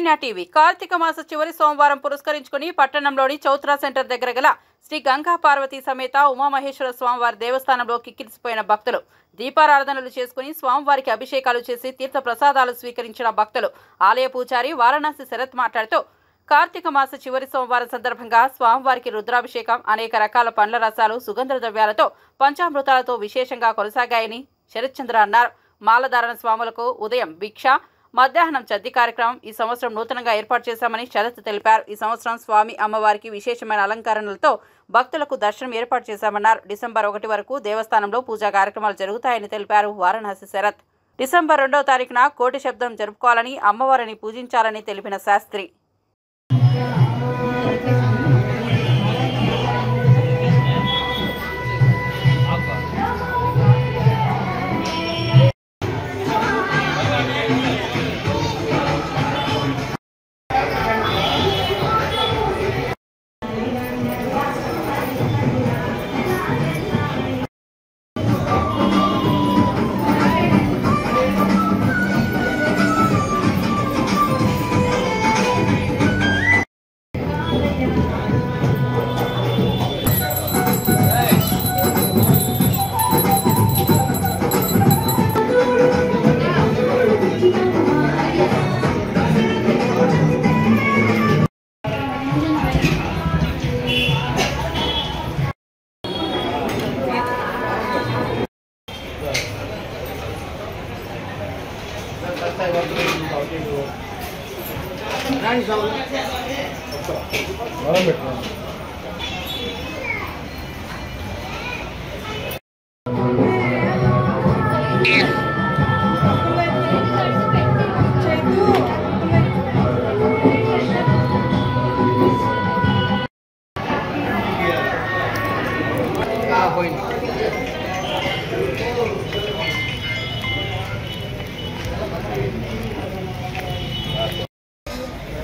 ప్రజ్ఞా TV Karthika మాస చివరి సోమవారం పురస్కరించుకుని పట్టణంలోని చౌత్రా సెంటర్ దగ్గర గల శ్రీ గంగా పార్వతీ సమేత ఉమామహేశ్వర స్వామివారి దేవస్థానంలో కిక్కిరిసిపోయిన భక్తులు దీపారాధనలు చేసుకుని స్వామివారికి అభిషేకాలు చేసి తీర్థ ప్రసాదాలు స్వీకరించిన భక్తులు. ఆలయ పూజారి వారణాసి శరత్ మాట్లాడుతూ కార్తీక మాస చివరి సోమవారం సందర్భంగా స్వామివారికి రుద్రాభిషేకం, అనేక రకాల పండ్ల రసాలు, సుగంధ ద్రవ్యాలతో, పంచామృతాలతో విశేషంగా కొనసాగాయని శరత్ చంద్ర అన్నారు. మాలధారణ స్వాములకు ఉదయం భిక్ష, మధ్యాహ్నం చద్ది కార్యక్రమం ఈ సంవత్సరం నూతనంగా ఏర్పాటు చేశామని శరత్ తెలిపారు. ఈ సంవత్సరం స్వామి అమ్మవారికి విశేషమైన అలంకరణలతో భక్తులకు దర్శనం ఏర్పాటు చేశామన్నారు. డిసెంబర్ 1 వరకు దేవస్థానంలో పూజా కార్యక్రమాలు జరుగుతాయని తెలిపారు వారణాసి శరత్. డిసెంబర్ 2వ తారీఖున కోటి శబ్దం జరుపుకోవాలని, అమ్మవారిని పూజించాలని తెలిపిన శాస్త్రి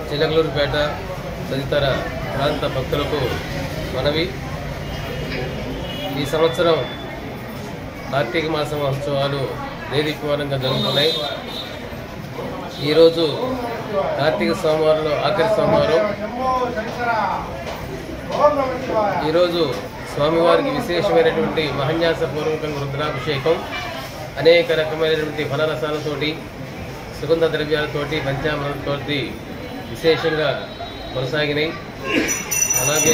చిలకలూరుపేట తదితర ప్రాంత భక్తులకు మనవి. ఈ సంవత్సరం కార్తీక మాస మహోత్సవాలు దేదీప్యమానంగా జరుగుతున్నాయి. ఈరోజు కార్తీక సోమవారంలో ఆఖరి సోమవారం. ఈరోజు స్వామివారికి విశేషమైనటువంటి మహన్యాసపూర్వకంగా రుద్రాభిషేకం, అనేక రకమైనటువంటి ఫలరసాలతోటి, సుగంధ ద్రవ్యాలతోటి, పంచామృతంతోటి విశేషంగా కొనసాగినాయి. అలాగే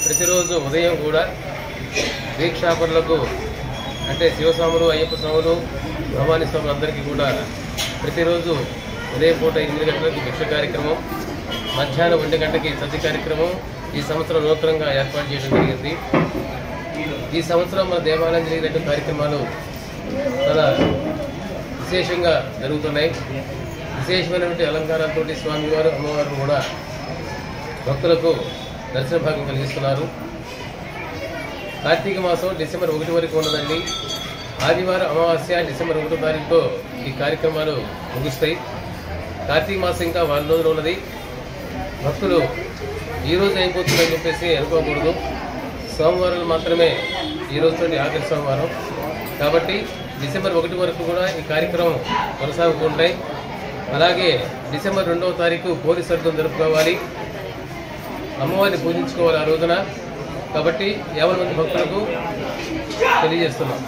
ప్రతిరోజు ఉదయం కూడా దీక్షాపరులకు, అంటే శివస్వాములు, అయ్యప్ప స్వాములు, భవానీ స్వాములు అందరికీ కూడా ప్రతిరోజు ఉదయం పూట 8 గంటలకు భిక్ష కార్యక్రమం, మధ్యాహ్నం 1 గంటకి చద్ది కార్యక్రమం ఈ సంవత్సరం నూతనంగా ఏర్పాటు చేయడం జరిగింది. ఈ సంవత్సరం మన దేవాలయం జరిగిన కార్యక్రమాలు చాలా విశేషంగా జరుగుతున్నాయి. విశేషమైనటువంటి అలంకారాలతో స్వామివారు, అమ్మవారు కూడా భక్తులకు దర్శన భాగ్యం కలిగిస్తున్నారు. కార్తీక మాసం డిసెంబర్ 1 వరకు ఉన్నదండి. ఆదివారం అమావాస్య డిసెంబర్ 1వ తారీఖుతో ఈ కార్యక్రమాలు ముగుస్తాయి. కార్తీక మాసం ఇంకా 1 రోజులు ఉన్నది. భక్తులు ఈరోజు అయిపోతుందని చెప్పేసి అనుకోకూడదు. సోమవారం మాత్రమే ఈ రోజుతో ఆఖరి సోమవారం కాబట్టి డిసెంబర్ 1 వరకు కూడా ఈ కార్యక్రమం కొనసాగుతూ ఉంటాయి. అలాగే డిసెంబర్ 2వ తారీఖు పోలీస్ వర్గం జరుపుకోవాలి, అమ్మవారిని పూజించుకోవాలి ఆ రోజున. కాబట్టి 50 మంది భక్తులకు తెలియజేస్తున్నాం.